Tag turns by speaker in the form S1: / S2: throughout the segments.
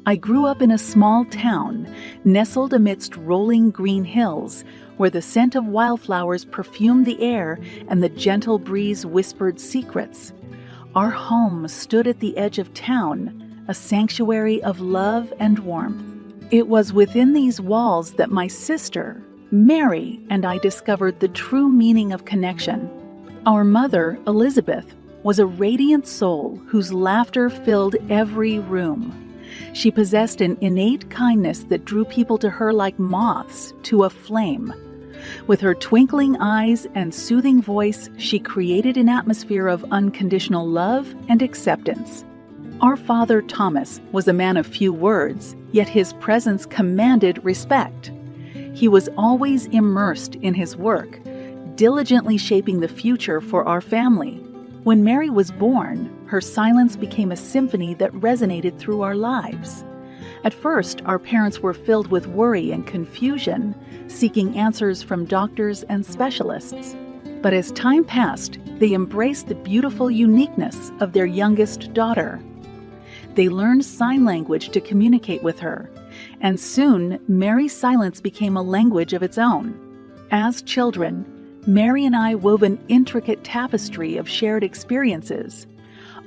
S1: I grew up in a small town, nestled amidst rolling green hills, where the scent of wildflowers perfumed the air and the gentle breeze whispered secrets. Our home stood at the edge of town, a sanctuary of love and warmth. It was within these walls that my sister, Mary, and I discovered the true meaning of connection. Our mother, Elizabeth, was a radiant soul whose laughter filled every room. She possessed an innate kindness that drew people to her like moths to a flame. With her twinkling eyes and soothing voice, she created an atmosphere of unconditional love and acceptance. Our father, Thomas, was a man of few words, yet his presence commanded respect. He was always immersed in his work, diligently shaping the future for our family. When Mary was born, her silence became a symphony that resonated through our lives. At first, our parents were filled with worry and confusion, seeking answers from doctors and specialists. But as time passed, they embraced the beautiful uniqueness of their youngest daughter. They learned sign language to communicate with her, and soon Mary's silence became a language of its own. As children, Mary and I wove an intricate tapestry of shared experiences.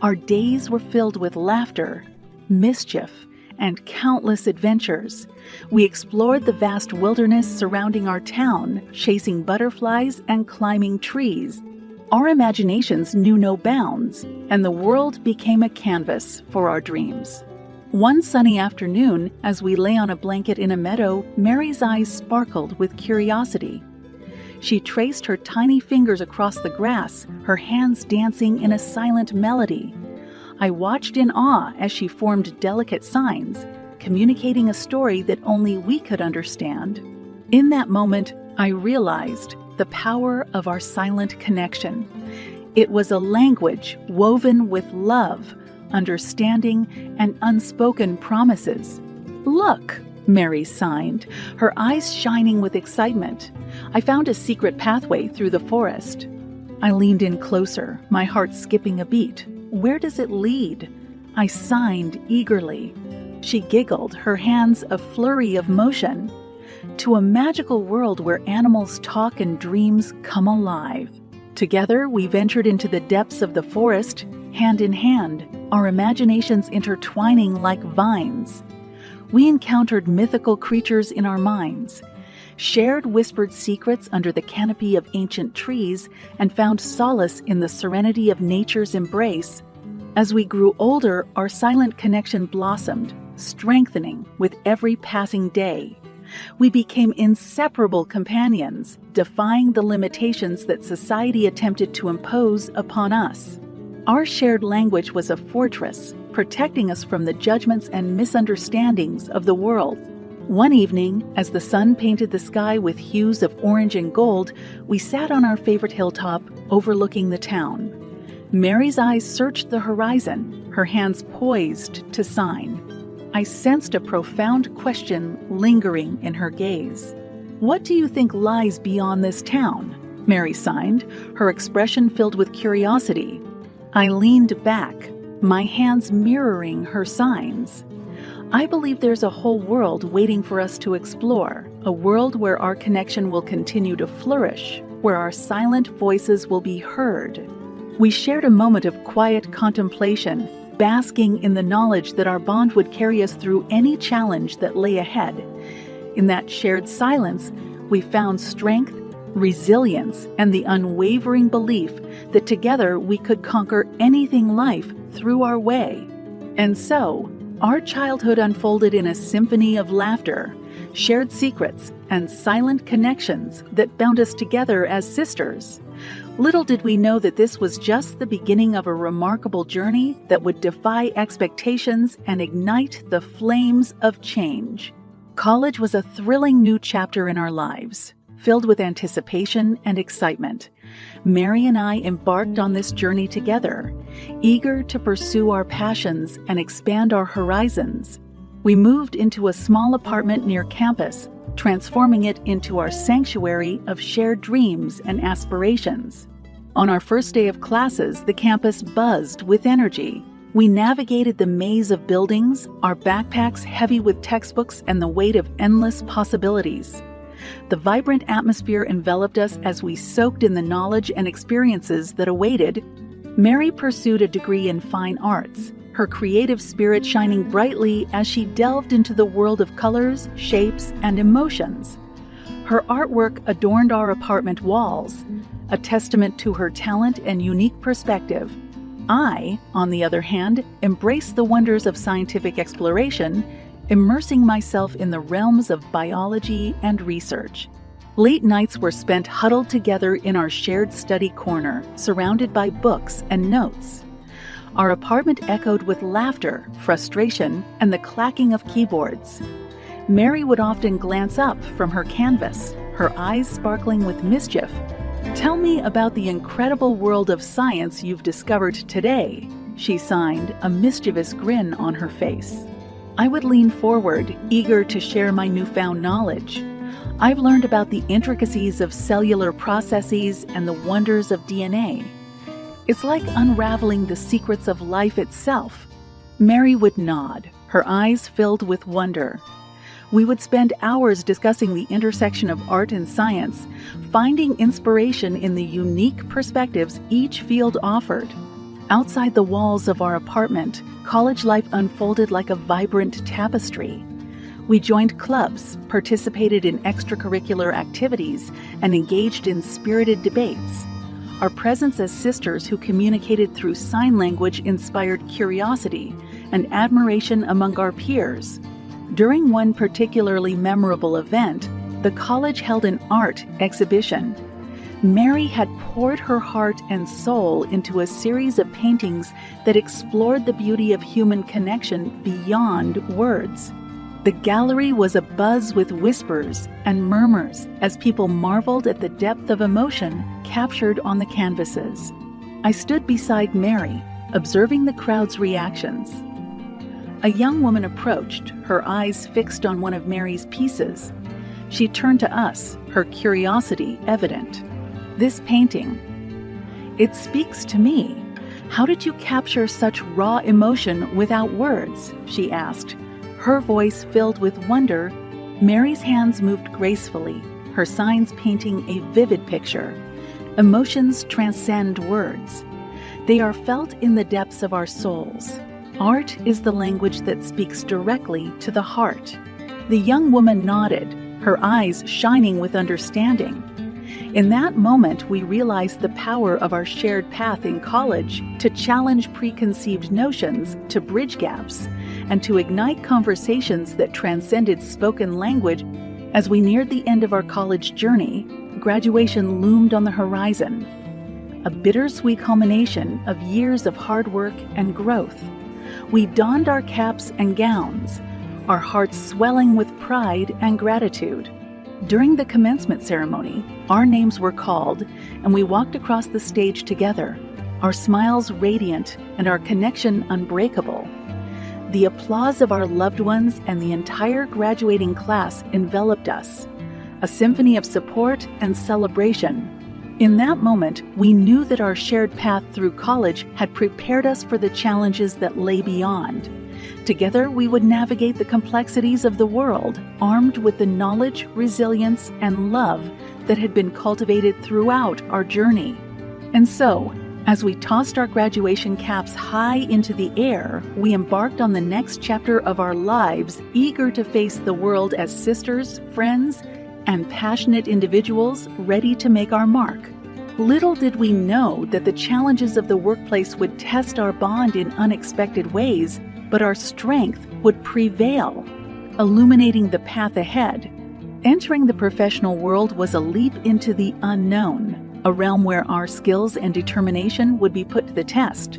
S1: Our days were filled with laughter, mischief, and countless adventures. We explored the vast wilderness surrounding our town, chasing butterflies and climbing trees. Our imaginations knew no bounds, and the world became a canvas for our dreams. One sunny afternoon, as we lay on a blanket in a meadow, Mary's eyes sparkled with curiosity. She traced her tiny fingers across the grass, her hands dancing in a silent melody. I watched in awe as she formed delicate signs, communicating a story that only we could understand. In that moment, I realized the power of our silent connection. It was a language woven with love, understanding, and unspoken promises. "Look," Mary signed, her eyes shining with excitement. "I found a secret pathway through the forest." I leaned in closer, my heart skipping a beat. "Where does it lead?" I signed eagerly. She giggled, her hands a flurry of motion. "To a magical world where animals talk and dreams come alive." Together, we ventured into the depths of the forest, hand in hand, our imaginations intertwining like vines. We encountered mythical creatures in our minds, shared whispered secrets under the canopy of ancient trees, and found solace in the serenity of nature's embrace. As we grew older, our silent connection blossomed, strengthening with every passing day. We became inseparable companions, defying the limitations that society attempted to impose upon us. Our shared language was a fortress, protecting us from the judgments and misunderstandings of the world. One evening, as the sun painted the sky with hues of orange and gold, we sat on our favorite hilltop, overlooking the town. Mary's eyes searched the horizon, her hands poised to sign. I sensed a profound question lingering in her gaze. "What do you think lies beyond this town?" Mary signed, her expression filled with curiosity. I leaned back, my hands mirroring her signs. "I believe there's a whole world waiting for us to explore, a world where our connection will continue to flourish, where our silent voices will be heard." We shared a moment of quiet contemplation, basking in the knowledge that our bond would carry us through any challenge that lay ahead. In that shared silence, we found strength, resilience, and the unwavering belief that together we could conquer anything life threw our way. And so, our childhood unfolded in a symphony of laughter, shared secrets, and silent connections that bound us together as sisters. Little did we know that this was just the beginning of a remarkable journey that would defy expectations and ignite the flames of change. College was a thrilling new chapter in our lives, filled with anticipation and excitement. Mary and I embarked on this journey together, eager to pursue our passions and expand our horizons. We moved into a small apartment near campus, transforming it into our sanctuary of shared dreams and aspirations. On our first day of classes, the campus buzzed with energy. We navigated the maze of buildings, our backpacks heavy with textbooks and the weight of endless possibilities. The vibrant atmosphere enveloped us as we soaked in the knowledge and experiences that awaited. Mary pursued a degree in fine arts, her creative spirit shining brightly as she delved into the world of colors, shapes, and emotions. Her artwork adorned our apartment walls, a testament to her talent and unique perspective. I, on the other hand, embraced the wonders of scientific exploration, immersing myself in the realms of biology and research. Late nights were spent huddled together in our shared study corner, surrounded by books and notes. Our apartment echoed with laughter, frustration, and the clacking of keyboards. Mary would often glance up from her canvas, her eyes sparkling with mischief. "Tell me about the incredible world of science you've discovered today," she signed, a mischievous grin on her face. I would lean forward, eager to share my newfound knowledge. "I've learned about the intricacies of cellular processes and the wonders of DNA. It's like unraveling the secrets of life itself." Mary would nod, her eyes filled with wonder. We would spend hours discussing the intersection of art and science, finding inspiration in the unique perspectives each field offered. Outside the walls of our apartment, college life unfolded like a vibrant tapestry. We joined clubs, participated in extracurricular activities, and engaged in spirited debates. Our presence as sisters who communicated through sign language inspired curiosity and admiration among our peers. During one particularly memorable event, the college held an art exhibition. Mary had poured her heart and soul into a series of paintings that explored the beauty of human connection beyond words. The gallery was abuzz with whispers and murmurs as people marveled at the depth of emotion captured on the canvases. I stood beside Mary, observing the crowd's reactions. A young woman approached, her eyes fixed on one of Mary's pieces. She turned to us, her curiosity evident. "This painting, it speaks to me. How did you capture such raw emotion without words?" she asked, her voice filled with wonder. Mary's hands moved gracefully, her signs painting a vivid picture. Emotions transcend words. They are felt in the depths of our souls. Art is the language that speaks directly to the heart. The young woman nodded, her eyes shining with understanding. In that moment, we realized the power of our shared path in college to challenge preconceived notions, to bridge gaps, and to ignite conversations that transcended spoken language. As we neared the end of our college journey, graduation loomed on the horizon, a bittersweet culmination of years of hard work and growth. We donned our caps and gowns, our hearts swelling with pride and gratitude. During the commencement ceremony, our names were called, and we walked across the stage together, our smiles radiant and our connection unbreakable. The applause of our loved ones and the entire graduating class enveloped us, a symphony of support and celebration. In that moment, we knew that our shared path through college had prepared us for the challenges that lay beyond. Together, we would navigate the complexities of the world, armed with the knowledge, resilience, and love that had been cultivated throughout our journey. And so, as we tossed our graduation caps high into the air, we embarked on the next chapter of our lives, eager to face the world as sisters, friends, and passionate individuals ready to make our mark. Little did we know that the challenges of the workplace would test our bond in unexpected ways, but our strength would prevail, illuminating the path ahead. Entering the professional world was a leap into the unknown, a realm where our skills and determination would be put to the test.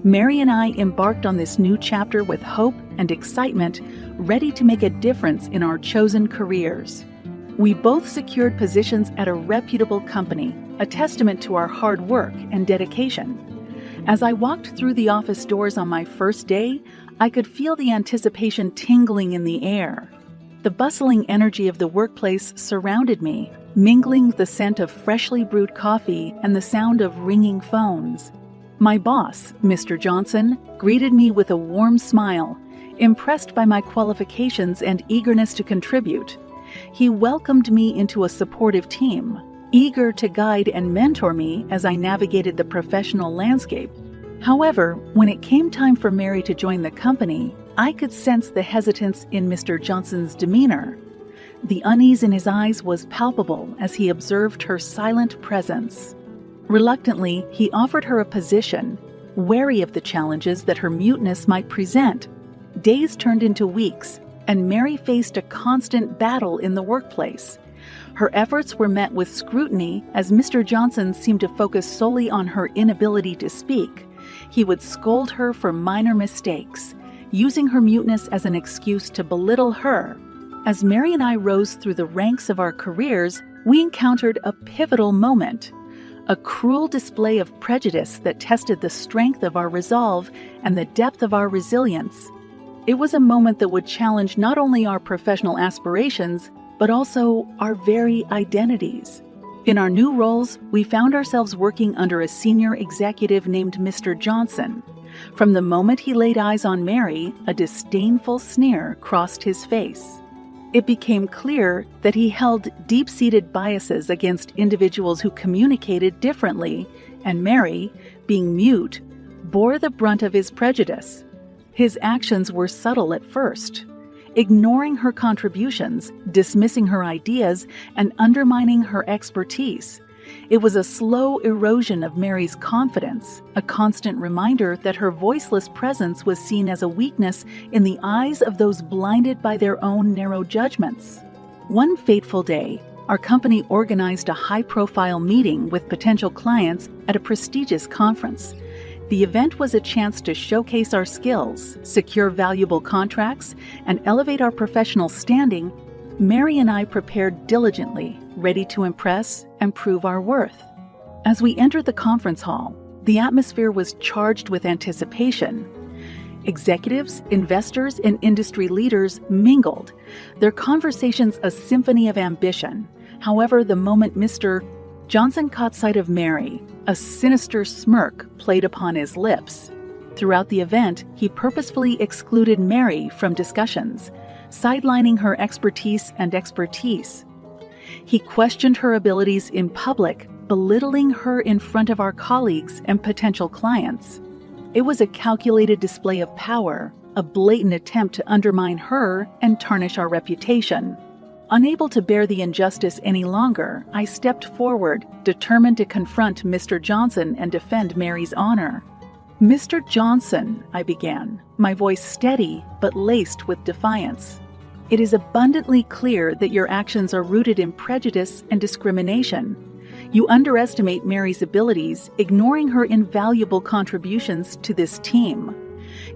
S1: Mary and I embarked on this new chapter with hope and excitement, ready to make a difference in our chosen careers. We both secured positions at a reputable company, a testament to our hard work and dedication. As I walked through the office doors on my first day, I could feel the anticipation tingling in the air. The bustling energy of the workplace surrounded me, mingling the scent of freshly brewed coffee and the sound of ringing phones. My boss, Mr. Johnson, greeted me with a warm smile, impressed by my qualifications and eagerness to contribute. He welcomed me into a supportive team, eager to guide and mentor me as I navigated the professional landscape. However, when it came time for Mary to join the company, I could sense the hesitance in Mr. Johnson's demeanor. The unease in his eyes was palpable as he observed her silent presence. Reluctantly, he offered her a position, wary of the challenges that her muteness might present. Days turned into weeks, and Mary faced a constant battle in the workplace. Her efforts were met with scrutiny as Mr. Johnson seemed to focus solely on her inability to speak. He would scold her for minor mistakes, using her muteness as an excuse to belittle her. As Mary and I rose through the ranks of our careers, we encountered a pivotal moment, a cruel display of prejudice that tested the strength of our resolve and the depth of our resilience. It was a moment that would challenge not only our professional aspirations, but also our very identities. In our new roles, we found ourselves working under a senior executive named Mr. Johnson. From the moment he laid eyes on Mary, a disdainful sneer crossed his face. It became clear that he held deep-seated biases against individuals who communicated differently, and Mary, being mute, bore the brunt of his prejudice. His actions were subtle at first, ignoring her contributions, dismissing her ideas, and undermining her expertise. It was a slow erosion of Mary's confidence, a constant reminder that her voiceless presence was seen as a weakness in the eyes of those blinded by their own narrow judgments. One fateful day, our company organized a high-profile meeting with potential clients at a prestigious conference. The event was a chance to showcase our skills, secure valuable contracts, and elevate our professional standing. Mary and I prepared diligently, ready to impress and prove our worth. As we entered the conference hall, the atmosphere was charged with anticipation. Executives, investors, and industry leaders mingled, their conversations a symphony of ambition. However, the moment Mr. Johnson caught sight of Mary, a sinister smirk played upon his lips. Throughout the event, he purposefully excluded Mary from discussions, sidelining her expertise. He questioned her abilities in public, belittling her in front of our colleagues and potential clients. It was a calculated display of power, a blatant attempt to undermine her and tarnish our reputation. Unable to bear the injustice any longer, I stepped forward, determined to confront Mr. Johnson and defend Mary's honor. "Mr. Johnson," I began, my voice steady but laced with defiance. "It is abundantly clear that your actions are rooted in prejudice and discrimination. You underestimate Mary's abilities, ignoring her invaluable contributions to this team.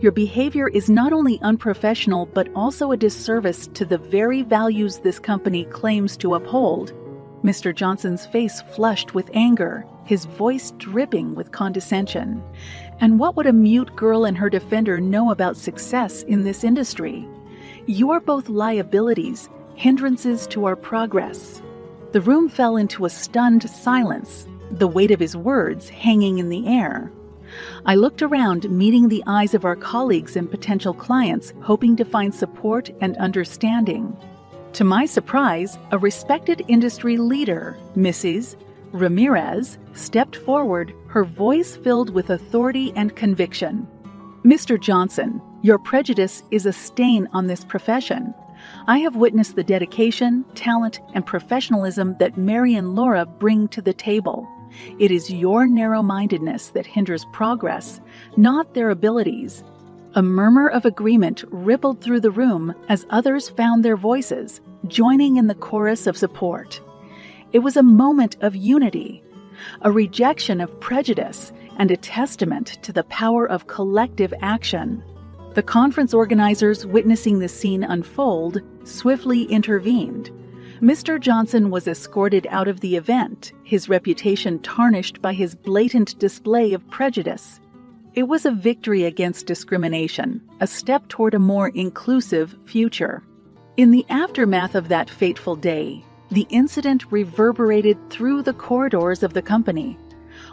S1: Your behavior is not only unprofessional but also a disservice to the very values this company claims to uphold." Mr. Johnson's face flushed with anger, his voice dripping with condescension. And what would a mute girl and her defender know about success in this industry? You are both liabilities, hindrances to our progress. The room fell into a stunned silence, the weight of his words hanging in the air. I looked around, meeting the eyes of our colleagues and potential clients, hoping to find support and understanding. To my surprise, a respected industry leader, Mrs. Ramirez, stepped forward, her voice filled with authority and conviction. "Mr. Johnson, your prejudice is a stain on this profession. I have witnessed the dedication, talent, and professionalism that Mary and Laura bring to the table. It is your narrow-mindedness that hinders progress, not their abilities." A murmur of agreement rippled through the room as others found their voices, joining in the chorus of support. It was a moment of unity, a rejection of prejudice, and a testament to the power of collective action. The conference organizers, witnessing the scene unfold, swiftly intervened. Mr. Johnson was escorted out of the event, his reputation tarnished by his blatant display of prejudice. It was a victory against discrimination, a step toward a more inclusive future. In the aftermath of that fateful day, the incident reverberated through the corridors of the company.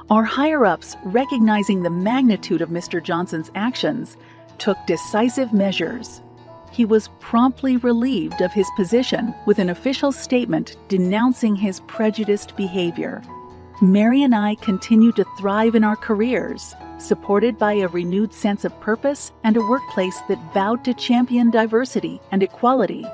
S1: Our higher-ups, recognizing the magnitude of Mr. Johnson's actions, took decisive measures. He was promptly relieved of his position with an official statement denouncing his prejudiced behavior. Mary and I continued to thrive in our careers, supported by a renewed sense of purpose and a workplace that vowed to champion diversity and equality.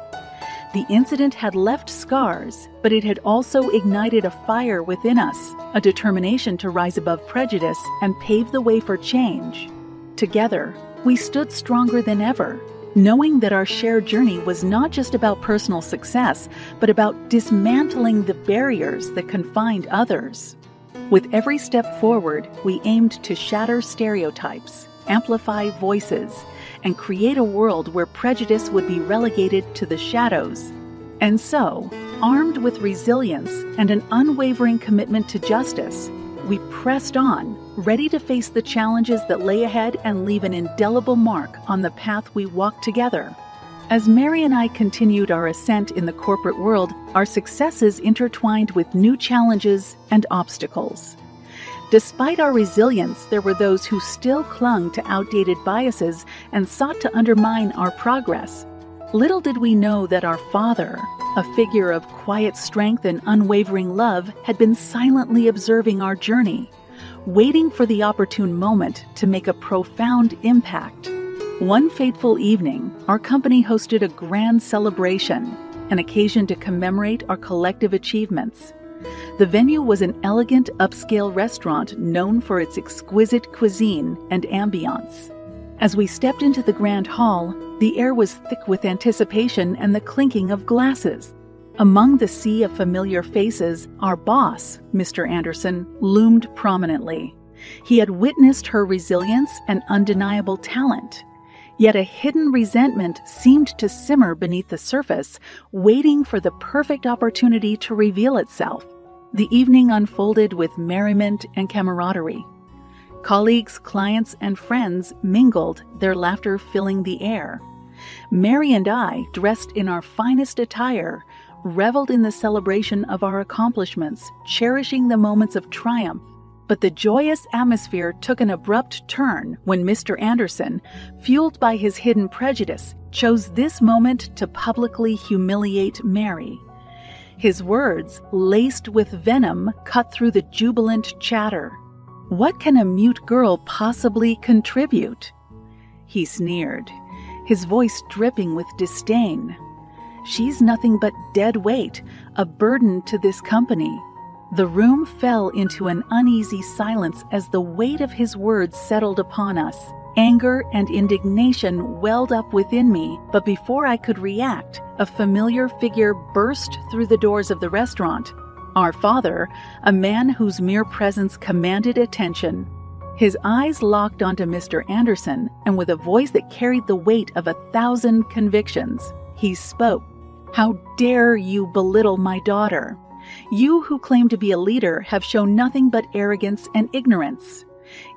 S1: The incident had left scars, but it had also ignited a fire within us, a determination to rise above prejudice and pave the way for change. Together, we stood stronger than ever, knowing that our shared journey was not just about personal success, but about dismantling the barriers that confined others. With every step forward, we aimed to shatter stereotypes, amplify voices, and create a world where prejudice would be relegated to the shadows. And so, armed with resilience and an unwavering commitment to justice, we pressed on, ready to face the challenges that lay ahead and leave an indelible mark on the path we walked together. As Mary and I continued our ascent in the corporate world, our successes intertwined with new challenges and obstacles. Despite our resilience, there were those who still clung to outdated biases and sought to undermine our progress. Little did we know that our father, a figure of quiet strength and unwavering love, had been silently observing our journey, waiting for the opportune moment to make a profound impact. One fateful evening, our company hosted a grand celebration, an occasion to commemorate our collective achievements. The venue was an elegant upscale restaurant known for its exquisite cuisine and ambiance. As we stepped into the grand hall, the air was thick with anticipation and the clinking of glasses. Among the sea of familiar faces, our boss, Mr. Anderson, loomed prominently. He had witnessed her resilience and undeniable talent. Yet a hidden resentment seemed to simmer beneath the surface, waiting for the perfect opportunity to reveal itself. The evening unfolded with merriment and camaraderie. Colleagues, clients, and friends mingled, their laughter filling the air. Mary and I, dressed in our finest attire, reveled in the celebration of our accomplishments, cherishing the moments of triumph. But the joyous atmosphere took an abrupt turn when Mr. Anderson, fueled by his hidden prejudice, chose this moment to publicly humiliate Mary. His words, laced with venom, cut through the jubilant chatter. "What can a mute girl possibly contribute?" He sneered, his voice dripping with disdain. "She's nothing but dead weight, a burden to this company." The room fell into an uneasy silence as the weight of his words settled upon us. Anger and indignation welled up within me, but before I could react, a familiar figure burst through the doors of the restaurant. Our father, a man whose mere presence commanded attention. His eyes locked onto Mr. Anderson, and with a voice that carried the weight of 1,000 convictions, he spoke. "How dare you belittle my daughter? You who claim to be a leader have shown nothing but arrogance and ignorance.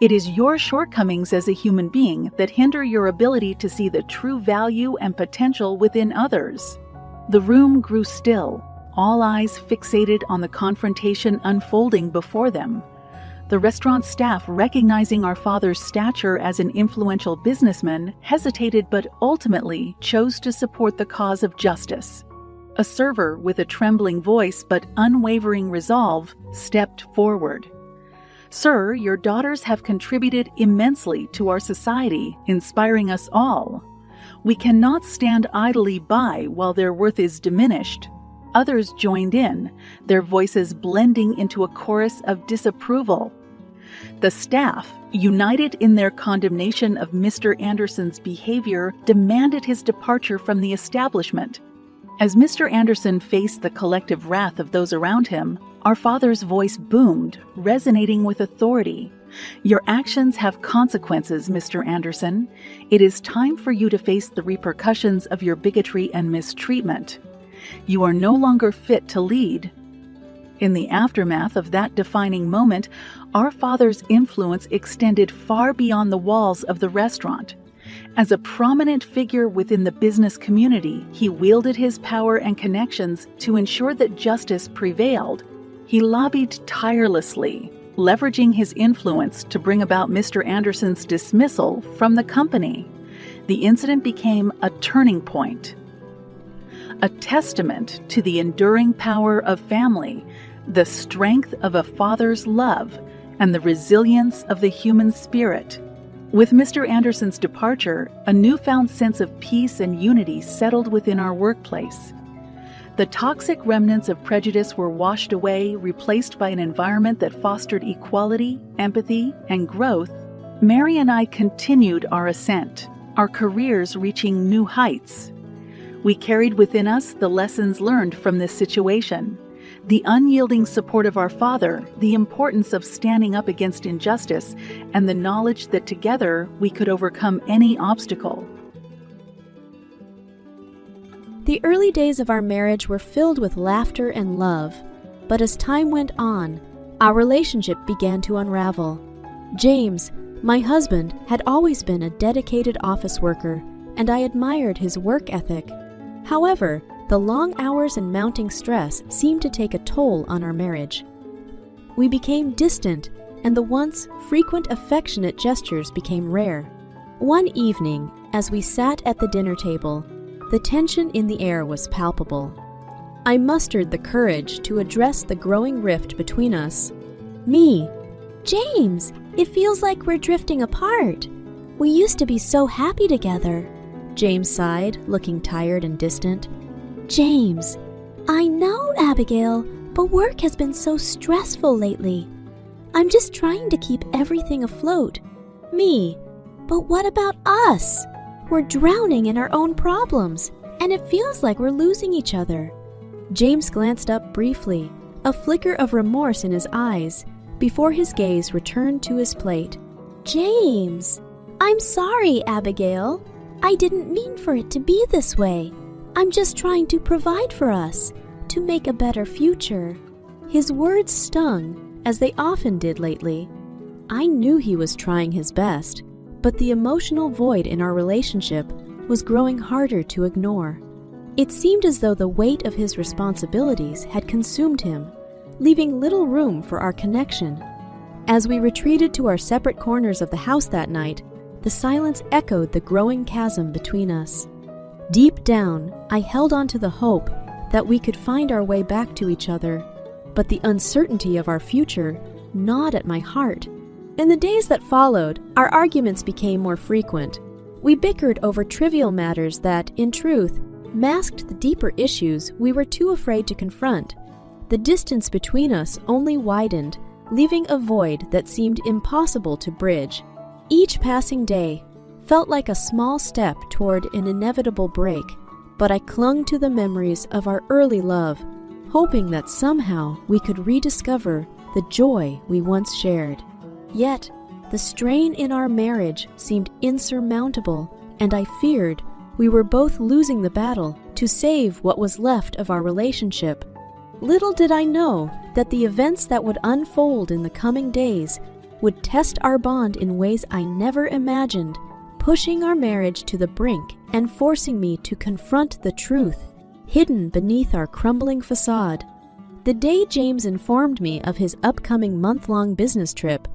S1: It is your shortcomings as a human being that hinder your ability to see the true value and potential within others." The room grew still, all eyes fixated on the confrontation unfolding before them. The restaurant staff, recognizing our father's stature as an influential businessman, hesitated but ultimately chose to support the cause of justice. A server with a trembling voice but unwavering resolve stepped forward. "Sir, your daughters have contributed immensely to our society, inspiring us all. We cannot stand idly by while their worth is diminished." Others joined in, their voices blending into a chorus of disapproval. The staff, united in their condemnation of Mr. Anderson's behavior, demanded his departure from the establishment. As Mr. Anderson faced the collective wrath of those around him, our father's voice boomed, resonating with authority. "Your actions have consequences, Mr. Anderson. It is time for you to face the repercussions of your bigotry and mistreatment. You are no longer fit to lead." In the aftermath of that defining moment, our father's influence extended far beyond the walls of the restaurant. As a prominent figure within the business community, he wielded his power and connections to ensure that justice prevailed. He lobbied tirelessly, leveraging his influence to bring about Mr. Anderson's dismissal from the company. The incident became a turning point, a testament to the enduring power of family, the strength of a father's love, and the resilience of the human spirit. With Mr. Anderson's departure, a newfound sense of peace and unity settled within our workplace. The toxic remnants of prejudice were washed away, replaced by an environment that fostered equality, empathy, and growth. Mary and I continued our ascent, our careers reaching new heights. We carried within us the lessons learned from this situation, the unyielding support of our father, the importance of standing up against injustice, and the knowledge that together we could overcome any obstacle.
S2: The early days of our marriage were filled with laughter and love, but as time went on, our relationship began to unravel. James, my husband, had always been a dedicated office worker, and I admired his work ethic. However, the long hours and mounting stress seemed to take a toll on our marriage. We became distant, and the once frequent affectionate gestures became rare. One evening, as we sat at the dinner table, the tension in the air was palpable. I mustered the courage to address the growing rift between us. Me, James, it feels like we're drifting apart. We used to be so happy together. James sighed, looking tired and distant. James, I know, Abigail, but work has been so stressful lately. I'm just trying to keep everything afloat. Me, but what about us? We're drowning in our own problems, and it feels like we're losing each other. James glanced up briefly, a flicker of remorse in his eyes, before his gaze returned to his plate. James, I'm sorry, Abigail. I didn't mean for it to be this way. I'm just trying to provide for us, to make a better future. His words stung, as they often did lately. I knew he was trying his best, but the emotional void in our relationship was growing harder to ignore. It seemed as though the weight of his responsibilities had consumed him, leaving little room for our connection. As we retreated to our separate corners of the house that night, the silence echoed the growing chasm between us. Deep down, I held on to the hope that we could find our way back to each other, but the uncertainty of our future gnawed at my heart. In the days that followed, our arguments became more frequent. We bickered over trivial matters that, in truth, masked the deeper issues we were too afraid to confront. The distance between us only widened, leaving a void that seemed impossible to bridge. Each passing day felt like a small step toward an inevitable break, but I clung to the memories of our early love, hoping that somehow we could rediscover the joy we once shared. Yet, the strain in our marriage seemed insurmountable, and I feared we were both losing the battle to save what was left of our relationship. Little did I know that the events that would unfold in the coming days would test our bond in ways I never imagined, pushing our marriage to the brink and forcing me to confront the truth hidden beneath our crumbling facade. The day James informed me of his upcoming month-long business trip,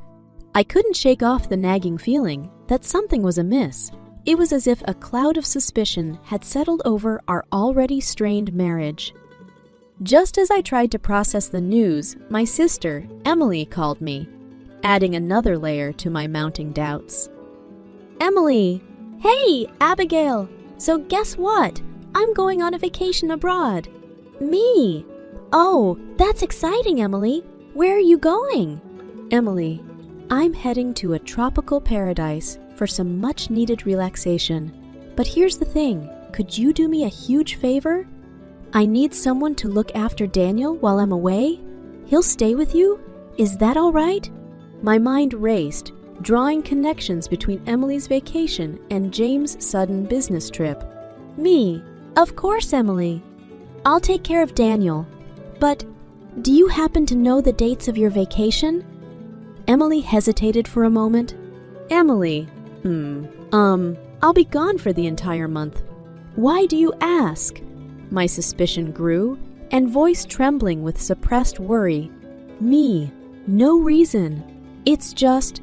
S2: I couldn't shake off the nagging feeling that something was amiss. It was as if a cloud of suspicion had settled over our already strained marriage. Just as I tried to process the news, my sister, Emily, called me, adding another layer to my mounting doubts. Emily! Hey, Abigail! So guess what? I'm going on a vacation abroad. Me! Oh, that's exciting, Emily. Where are you going? Emily, I'm heading to a tropical paradise for some much-needed relaxation. But here's the thing, could you do me a huge favor? I need someone to look after Daniel while I'm away. He'll stay with you? Is that all right? My mind raced, drawing connections between Emily's vacation and James' sudden business trip. Me, of course, Emily. I'll take care of Daniel. But do you happen to know the dates of your vacation? Emily hesitated for a moment. Emily, I'll be gone for the entire month. Why do you ask? My suspicion grew, and voice trembling with suppressed worry. Me, No reason. It's just,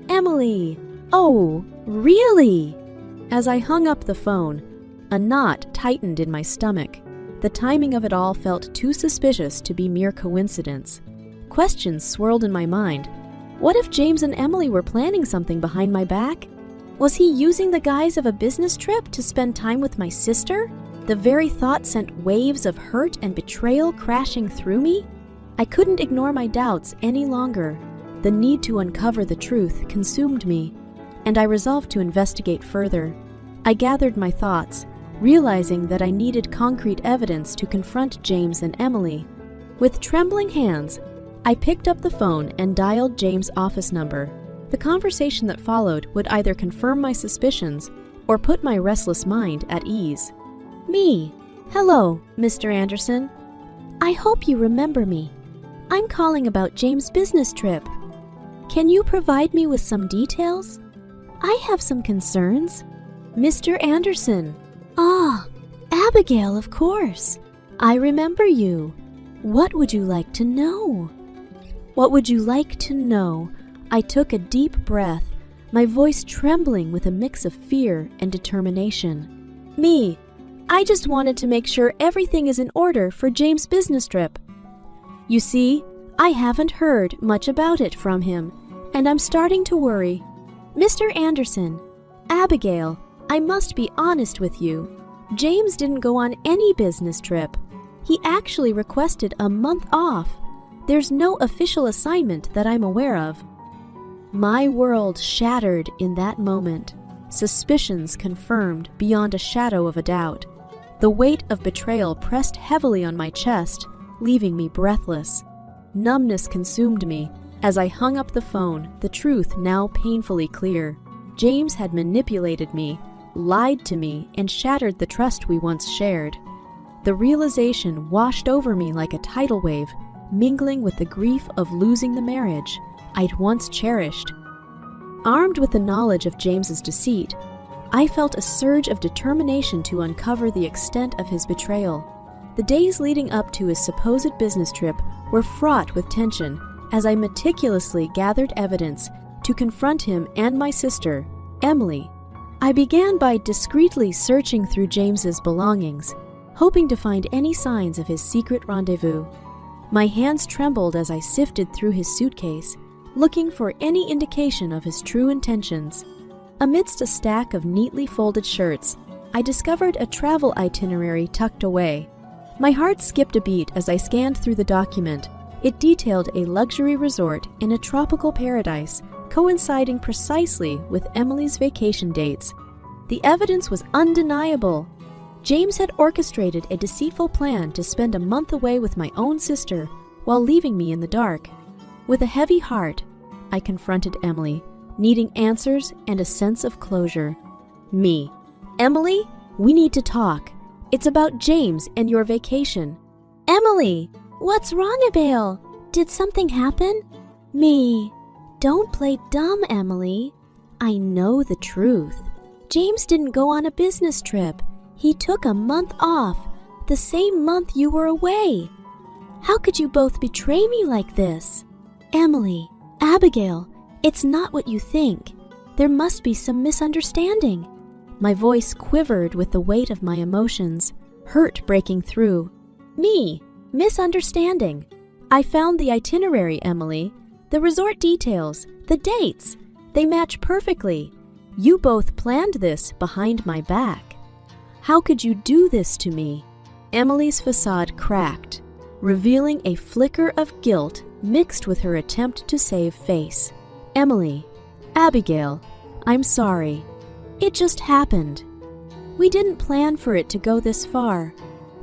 S2: Emily. Oh, really? As I hung up the phone, a knot tightened in my stomach. The timing of it all felt too suspicious to be mere coincidence. Questions swirled in my mind. What if James and Emily were planning something behind my back? Was he using the guise of a business trip to spend time with my sister? The very thought sent waves of hurt and betrayal crashing through me. I couldn't ignore my doubts any longer. The need to uncover the truth consumed me, and I resolved to investigate further. I gathered my thoughts, realizing that I needed concrete evidence to confront James and Emily. With trembling hands, I picked up the phone and dialed James' office number. The conversation that followed would either confirm my suspicions or put my restless mind at ease. Me. Hello, Mr. Anderson. I hope you remember me. I'm calling about James' business trip. Can you provide me with some details? I have some concerns. Mr. Anderson. Ah, Abigail, of course. I remember you. What would you like to know? What would you like to know? I took a deep breath, my voice trembling with a mix of fear and determination. Me. I just wanted to make sure everything is in order for James' business trip. You see, I haven't heard much about it from him, and I'm starting to worry. Mr. Anderson, Abigail, I must be honest with you. James didn't go on any business trip. He actually requested a month off. There's no official assignment that I'm aware of. My world shattered in that moment. Suspicions confirmed beyond a shadow of a doubt. The weight of betrayal pressed heavily on my chest, leaving me breathless. Numbness consumed me. As I hung up the phone, the truth now painfully clear. James had manipulated me, lied to me, and shattered the trust we once shared. The realization washed over me like a tidal wave, mingling with the grief of losing the marriage I'd once cherished. Armed with the knowledge of James's deceit, I felt a surge of determination to uncover the extent of his betrayal. The days leading up to his supposed business trip were fraught with tension as I meticulously gathered evidence to confront him and my sister, Emily. I began by discreetly searching through James's belongings, hoping to find any signs of his secret rendezvous. My hands trembled as I sifted through his suitcase, looking for any indication of his true intentions. Amidst a stack of neatly folded shirts, I discovered a travel itinerary tucked away. My heart skipped a beat as I scanned through the document. It detailed a luxury resort in a tropical paradise, coinciding precisely with Emily's vacation dates. The evidence was undeniable. James had orchestrated a deceitful plan to spend a month away with my own sister while leaving me in the dark. With a heavy heart, I confronted Emily, needing answers and a sense of closure. Me. Emily, we need to talk. It's about James and your vacation. Emily, what's wrong, Abigail? Did something happen? Me. Don't play dumb, Emily. I know the truth. James didn't go on a business trip. He took a month off, the same month you were away. How could you both betray me like this? Emily, Abigail, it's not what you think. There must be some misunderstanding. My voice quivered with the weight of my emotions, hurt breaking through. Me, misunderstanding. I found the itinerary, Emily. The resort details, the dates, they match perfectly. You both planned this behind my back. How could you do this to me? Emily's facade cracked, revealing a flicker of guilt mixed with her attempt to save face. Emily, Abigail, I'm sorry. It just happened. We didn't plan for it to go this far.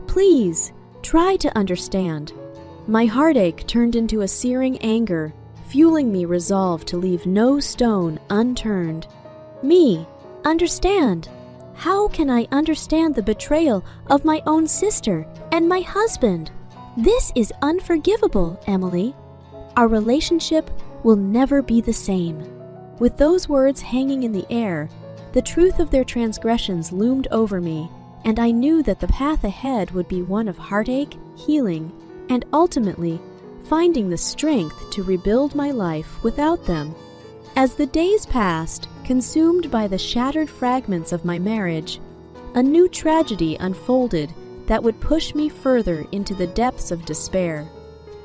S2: Please, try to understand. My heartache turned into a searing anger, fueling me resolve to leave no stone unturned. Me, understand. How can I understand the betrayal of my own sister and my husband? This is unforgivable, Emily. Our relationship will never be the same. With those words hanging in the air, the truth of their transgressions loomed over me, and I knew that the path ahead would be one of heartache, healing, and ultimately, finding the strength to rebuild my life without them. As the days passed, consumed by the shattered fragments of my marriage, a new tragedy unfolded that would push me further into the depths of despair.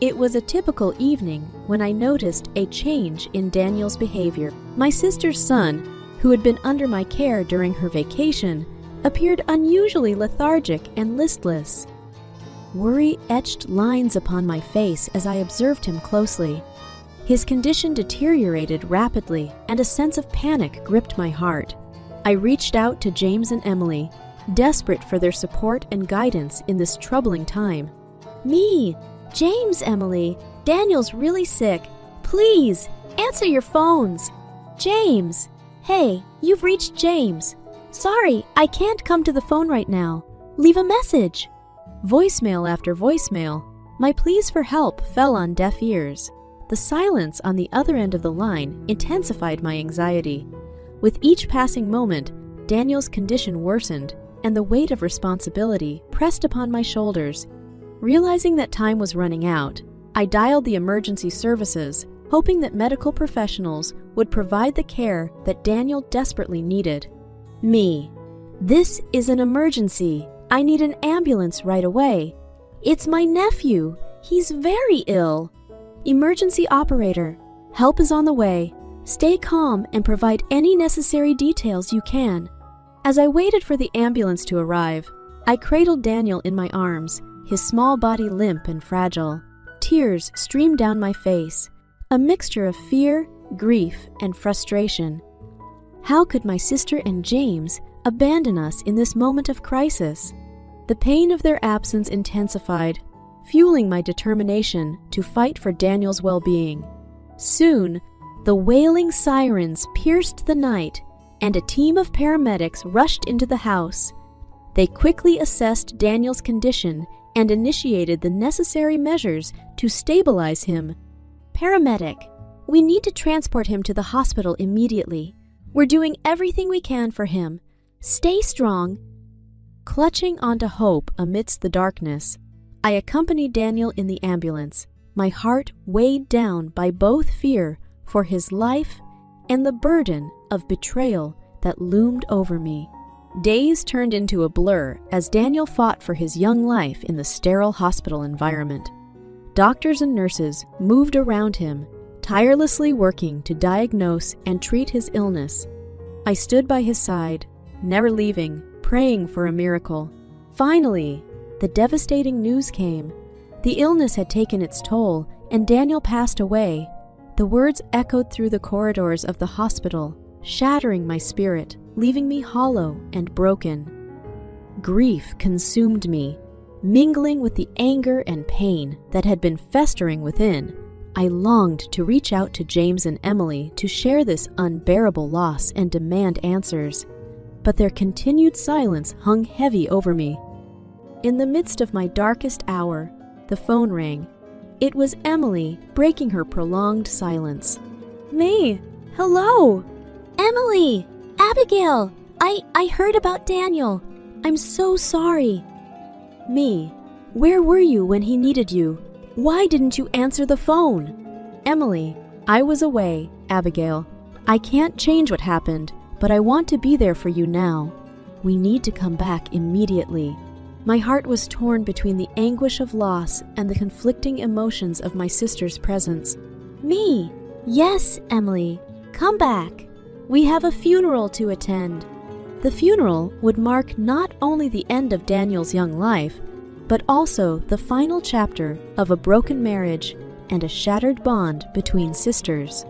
S2: It was a typical evening when I noticed a change in Daniel's behavior. My sister's son, who had been under my care during her vacation, appeared unusually lethargic and listless. Worry etched lines upon my face as I observed him closely. His condition deteriorated rapidly, and a sense of panic gripped my heart. I reached out to James and Emily, desperate for their support and guidance in this troubling time. "Me! James, Emily! Daniel's really sick. Please, answer your phones! James! Hey, you've reached James. Sorry, I can't come to the phone right now. Leave a message." Voicemail after voicemail, my pleas for help fell on deaf ears. The silence on the other end of the line intensified my anxiety. With each passing moment, Daniel's condition worsened, and the weight of responsibility pressed upon my shoulders. Realizing that time was running out, I dialed the emergency services, hoping that medical professionals would provide the care that Daniel desperately needed. Me. "This is an emergency. I need an ambulance right away. It's my nephew. He's very ill." "Emergency operator. Help is on the way. Stay calm and provide any necessary details you can." As I waited for the ambulance to arrive, I cradled Daniel in my arms, his small body limp and fragile. Tears streamed down my face, a mixture of fear, grief, and frustration. How could my sister and James abandon us in this moment of crisis? The pain of their absence intensified, fueling my determination to fight for Daniel's well-being. Soon, the wailing sirens pierced the night, and a team of paramedics rushed into the house. They quickly assessed Daniel's condition and initiated the necessary measures to stabilize him. "Paramedic, we need to transport him to the hospital immediately. We're doing everything we can for him. Stay strong." Clutching onto hope amidst the darkness, I accompanied Daniel in the ambulance, my heart weighed down by both fear for his life and the burden of betrayal that loomed over me. Days turned into a blur as Daniel fought for his young life in the sterile hospital environment. Doctors and nurses moved around him, tirelessly working to diagnose and treat his illness. I stood by his side, never leaving, praying for a miracle. Finally, the devastating news came. The illness had taken its toll, and Daniel passed away. The words echoed through the corridors of the hospital, shattering my spirit, leaving me hollow and broken. Grief consumed me. Mingling with the anger and pain that had been festering within, I longed to reach out to James and Emily to share this unbearable loss and demand answers, but their continued silence hung heavy over me. In the midst of my darkest hour, the phone rang. It was Emily, breaking her prolonged silence. "Me? Hello? Emily! Abigail! I heard about Daniel. I'm so sorry." "Me, where were you when he needed you? Why didn't you answer the phone?" "Emily, I was away, Abigail. I can't change what happened, but I want to be there for you now. We need to come back immediately." My heart was torn between the anguish of loss and the conflicting emotions of my sister's presence. "Me? Yes, Emily. Come back. We have a funeral to attend." The funeral would mark not only the end of Daniel's young life, but also the final chapter of a broken marriage and a shattered bond between sisters.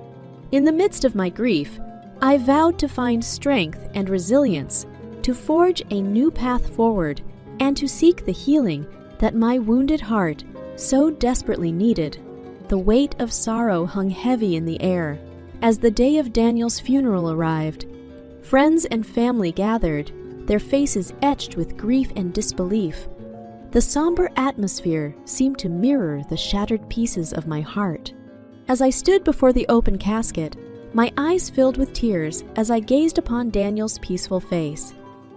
S2: In the midst of my grief, I vowed to find strength and resilience, to forge a new path forward, and to seek the healing that my wounded heart so desperately needed. The weight of sorrow hung heavy in the air as the day of Daniel's funeral arrived. Friends and family gathered, their faces etched with grief and disbelief. The somber atmosphere seemed to mirror the shattered pieces of my heart. As I stood before the open casket, my eyes filled with tears as I gazed upon Daniel's peaceful face.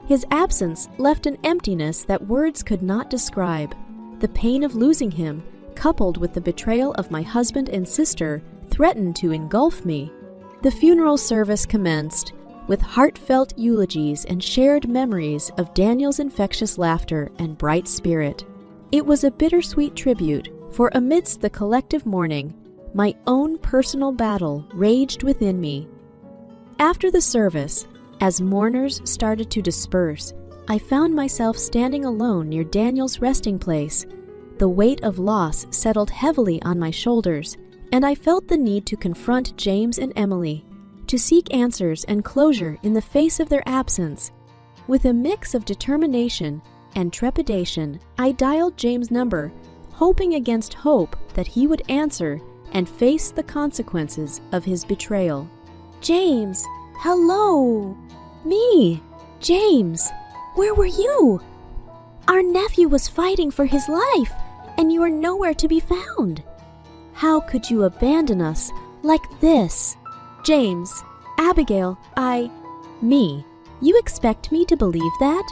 S2: His absence left an emptiness that words could not describe. The pain of losing him coupled with the betrayal of my husband and sister, threatened to engulf me. The funeral service commenced with heartfelt eulogies and shared memories of Daniel's infectious laughter and bright spirit. It was a bittersweet tribute, for amidst the collective mourning, my own personal battle raged within me. After the service, as mourners started to disperse, I found myself standing alone near Daniel's resting place. The weight of loss settled heavily on my shoulders, and I felt the need to confront James and Emily, to seek answers and closure in the face of their absence. With a mix of determination and trepidation, I dialed James' number, hoping against hope that he would answer and face the consequences of his betrayal. "James, hello!" "Me? James, where were you? Our nephew was fighting for his life, and you are nowhere to be found. How could you abandon us like this?" "James, Abigail, Me? You expect me to believe that?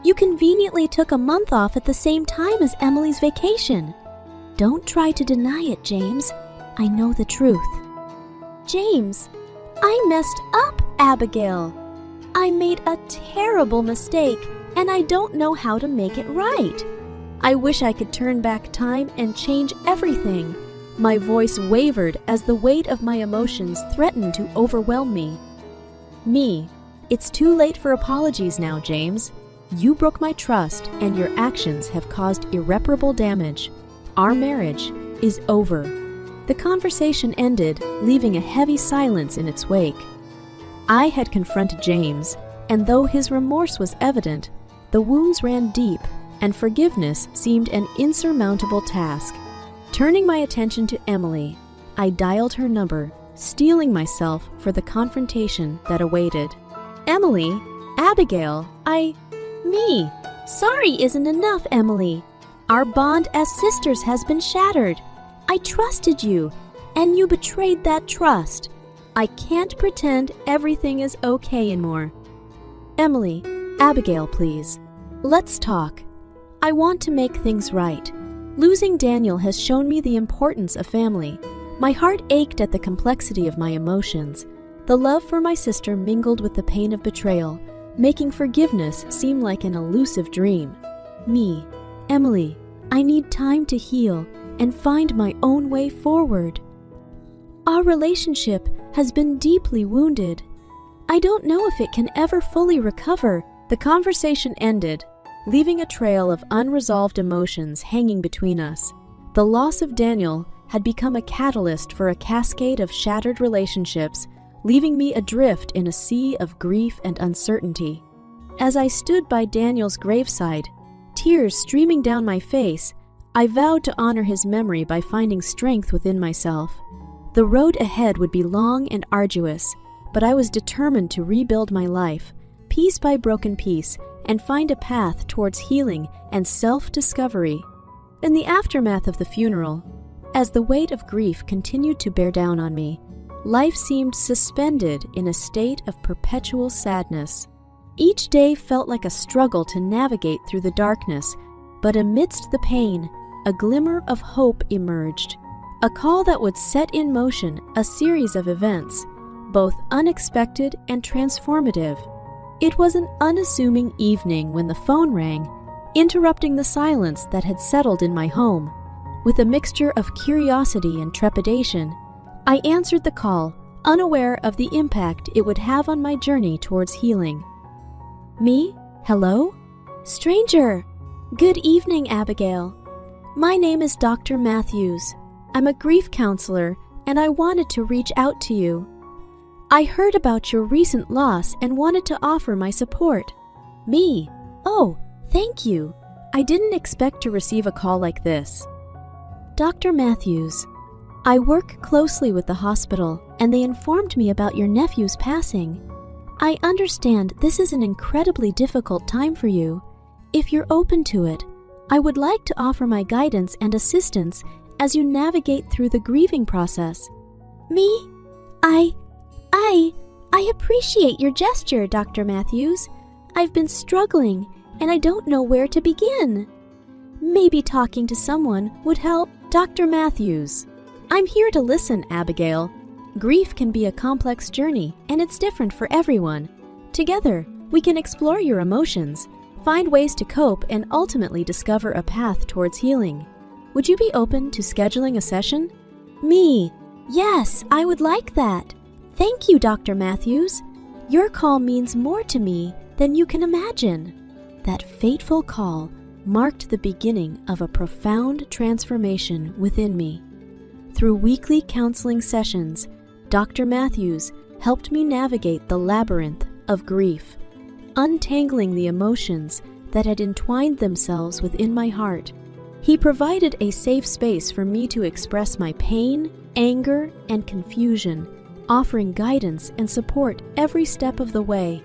S2: You conveniently took a month off at the same time as Emily's vacation. Don't try to deny it, James. I know the truth." "James, I messed up, Abigail. I made a terrible mistake, and I don't know how to make it right. I wish I could turn back time and change everything." My voice wavered as the weight of my emotions threatened to overwhelm me. "Me, it's too late for apologies now, James. You broke my trust, and your actions have caused irreparable damage. Our marriage is over." The conversation ended, leaving a heavy silence in its wake. I had confronted James, and though his remorse was evident, the wounds ran deep, and forgiveness seemed an insurmountable task. Turning my attention to Emily, I dialed her number, steeling myself for the confrontation that awaited. "Emily, Abigail, Me. Sorry isn't enough, Emily. Our bond as sisters has been shattered. I trusted you, and you betrayed that trust. I can't pretend everything is okay anymore. Emily, Abigail, please. Let's talk. I want to make things right. Losing Daniel has shown me the importance of family. My heart ached at the complexity of my emotions. The love for my sister mingled with the pain of betrayal, making forgiveness seem like an elusive dream. Me, Emily, I need time to heal and find my own way forward. Our relationship has been deeply wounded. I don't know if it can ever fully recover." The conversation ended, leaving a trail of unresolved emotions hanging between us. The loss of Daniel had become a catalyst for a cascade of shattered relationships, leaving me adrift in a sea of grief and uncertainty. As I stood by Daniel's graveside, tears streaming down my face, I vowed to honor his memory by finding strength within myself. The road ahead would be long and arduous, but I was determined to rebuild my life, piece by broken piece, and find a path towards healing and self-discovery. In the aftermath of the funeral, as the weight of grief continued to bear down on me, life seemed suspended in a state of perpetual sadness. Each day felt like a struggle to navigate through the darkness, but amidst the pain, a glimmer of hope emerged, a call that would set in motion a series of events, both unexpected and transformative. It was an unassuming evening when the phone rang, interrupting the silence that had settled in my home. With a mixture of curiosity and trepidation, I answered the call, unaware of the impact it would have on my journey towards healing. Me? Hello? Stranger! Good evening, Abigail. My name is Dr. Matthews. I'm a grief counselor, and I wanted to reach out to you. I heard about your recent loss and wanted to offer my support. Me? Oh, thank you. I didn't expect to receive a call like this. Dr. Matthews, I work closely with the hospital, and they informed me about your nephew's passing. I understand this is an incredibly difficult time for you. If you're open to it, I would like to offer my guidance and assistance as you navigate through the grieving process. Me? I appreciate your gesture, Dr. Matthews. I've been struggling, and I don't know where to begin. Maybe talking to someone would help. Dr. Matthews. I'm here to listen, Abigail. Grief can be a complex journey, and it's different for everyone. Together, we can explore your emotions, find ways to cope, and ultimately discover a path towards healing. Would you be open to scheduling a session? Me. Yes, I would like that. Thank you, Dr. Matthews. Your call means more to me than you can imagine. That fateful call marked the beginning of a profound transformation within me. Through weekly counseling sessions, Dr. Matthews helped me navigate the labyrinth of grief, untangling the emotions that had entwined themselves within my heart. He provided a safe space for me to express my pain, anger, and confusion, offering guidance and support every step of the way.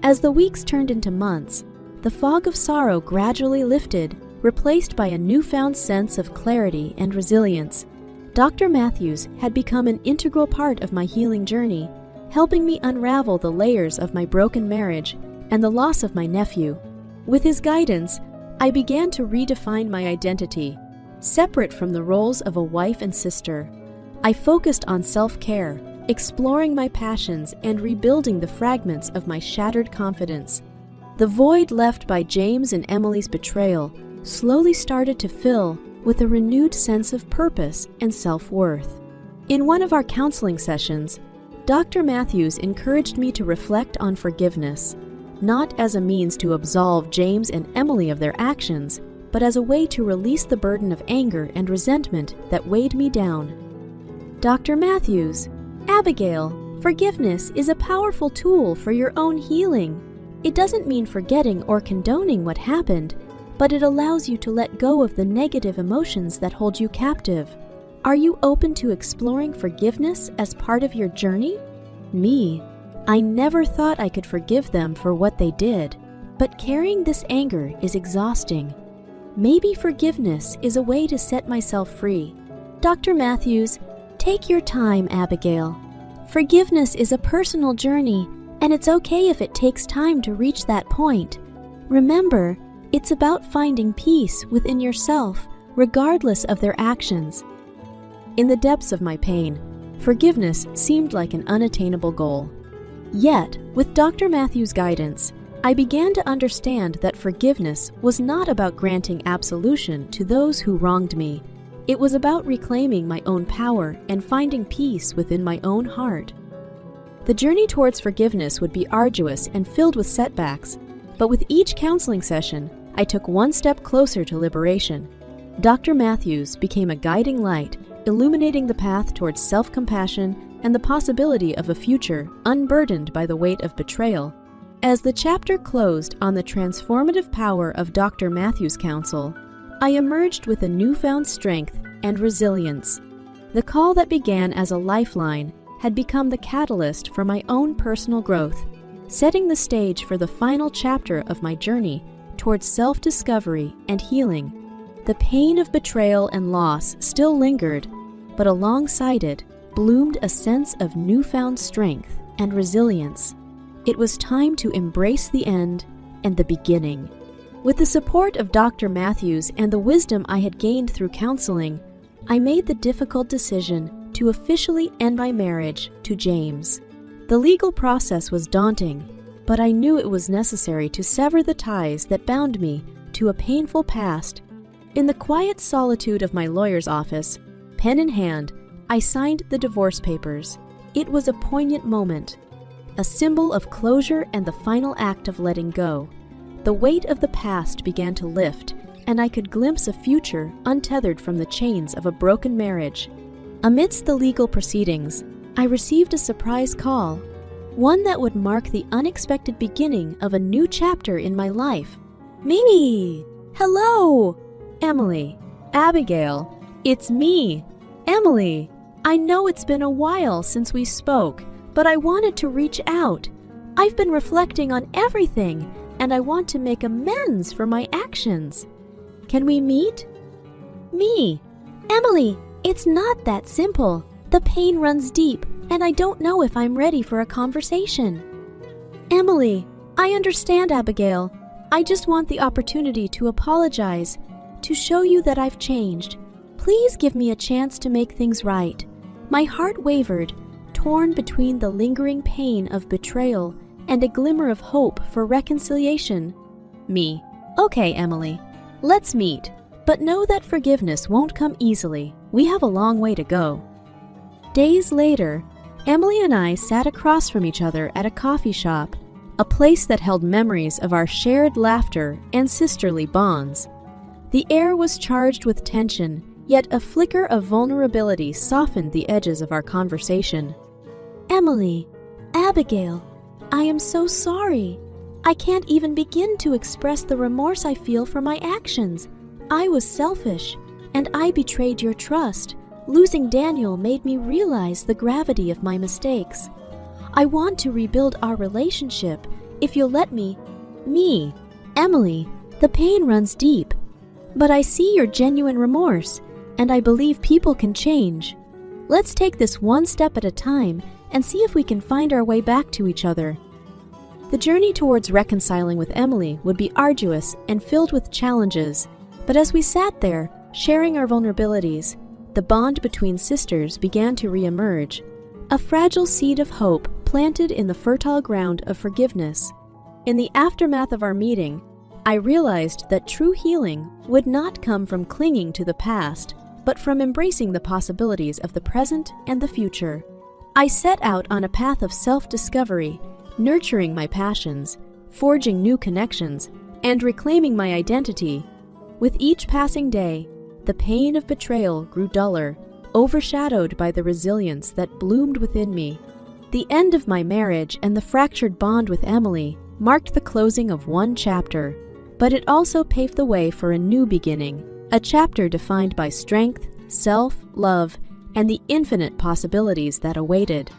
S2: As the weeks turned into months, the fog of sorrow gradually lifted, replaced by a newfound sense of clarity and resilience. Dr. Matthews had become an integral part of my healing journey, helping me unravel the layers of my broken marriage and the loss of my nephew. With his guidance, I began to redefine my identity, separate from the roles of a wife and sister. I focused on self-care, exploring my passions and rebuilding the fragments of my shattered confidence. The void left by James and Emily's betrayal slowly started to fill with a renewed sense of purpose and self-worth. In one of our counseling sessions, Dr. Matthews encouraged me to reflect on forgiveness, not as a means to absolve James and Emily of their actions, but as a way to release the burden of anger and resentment that weighed me down. Dr. Matthews, Abigail, forgiveness is a powerful tool for your own healing. It doesn't mean forgetting or condoning what happened, but it allows you to let go of the negative emotions that hold you captive. Are you open to exploring forgiveness as part of your journey? Me. I never thought I could forgive them for what they did, but carrying this anger is exhausting. Maybe forgiveness is a way to set myself free. Dr. Matthews, take your time, Abigail. Forgiveness is a personal journey, and it's okay if it takes time to reach that point. Remember, it's about finding peace within yourself, regardless of their actions. In the depths of my pain, forgiveness seemed like an unattainable goal. Yet, with Dr. Matthews' guidance, I began to understand that forgiveness was not about granting absolution to those who wronged me. It was about reclaiming my own power and finding peace within my own heart. The journey towards forgiveness would be arduous and filled with setbacks, but with each counseling session, I took one step closer to liberation. Dr. Matthews became a guiding light, illuminating the path towards self-compassion and the possibility of a future unburdened by the weight of betrayal. As the chapter closed on the transformative power of Dr. Matthews' counsel, I emerged with a newfound strength and resilience. The call that began as a lifeline had become the catalyst for my own personal growth, setting the stage for the final chapter of my journey towards self-discovery and healing. The pain of betrayal and loss still lingered, but alongside it bloomed a sense of newfound strength and resilience. It was time to embrace the end and the beginning. With the support of Dr. Matthews and the wisdom I had gained through counseling, I made the difficult decision to officially end my marriage to James. The legal process was daunting, but I knew it was necessary to sever the ties that bound me to a painful past. In the quiet solitude of my lawyer's office, pen in hand, I signed the divorce papers. It was a poignant moment, a symbol of closure and the final act of letting go. The weight of the past began to lift, and I could glimpse a future untethered from the chains of a broken marriage. Amidst the legal proceedings, I received a surprise call, one that would mark the unexpected beginning of a new chapter in my life. Mimi! Hello! Emily. Abigail. It's me, Emily. I know it's been a while since we spoke, but I wanted to reach out. I've been reflecting on everything, and I want to make amends for my actions. Can we meet? Me. Emily, it's not that simple. The pain runs deep, and I don't know if I'm ready for a conversation. Emily, I understand, Abigail. I just want the opportunity to apologize, to show you that I've changed. Please give me a chance to make things right. My heart wavered, torn between the lingering pain of betrayal and a glimmer of hope for reconciliation. Me. Okay, Emily, let's meet. But know that forgiveness won't come easily. We have a long way to go. Days later, Emily and I sat across from each other at a coffee shop, a place that held memories of our shared laughter and sisterly bonds. The air was charged with tension, yet a flicker of vulnerability softened the edges of our conversation. Emily, Abigail, I am so sorry. I can't even begin to express the remorse I feel for my actions. I was selfish, and I betrayed your trust. Losing Daniel made me realize the gravity of my mistakes. I want to rebuild our relationship, if you'll let me. Me, Emily, the pain runs deep. But I see your genuine remorse, and I believe people can change. Let's take this one step at a time and see if we can find our way back to each other. The journey towards reconciling with Emily would be arduous and filled with challenges, but as we sat there, sharing our vulnerabilities, the bond between sisters began to reemerge, a fragile seed of hope planted in the fertile ground of forgiveness. In the aftermath of our meeting, I realized that true healing would not come from clinging to the past, but from embracing the possibilities of the present and the future. I set out on a path of self-discovery, nurturing my passions, forging new connections, and reclaiming my identity. With each passing day, the pain of betrayal grew duller, overshadowed by the resilience that bloomed within me. The end of my marriage and the fractured bond with Emily marked the closing of one chapter, but it also paved the way for a new beginning, a chapter defined by strength, self-love, and the infinite possibilities that awaited.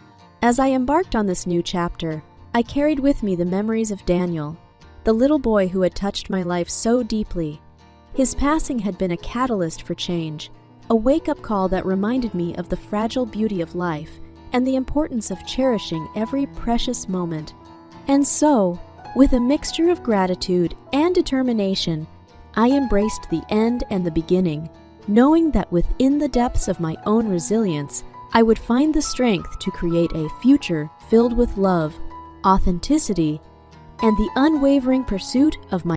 S2: As I embarked on this new chapter, I carried with me the memories of Daniel, the little boy who had touched my life so deeply. His passing had been a catalyst for change, a wake-up call that reminded me of the fragile beauty of life and the importance of cherishing every precious moment. And so, with a mixture of gratitude and determination, I embraced the end and the beginning, knowing that within the depths of my own resilience, I would find the strength to create a future filled with love, authenticity, and the unwavering pursuit of my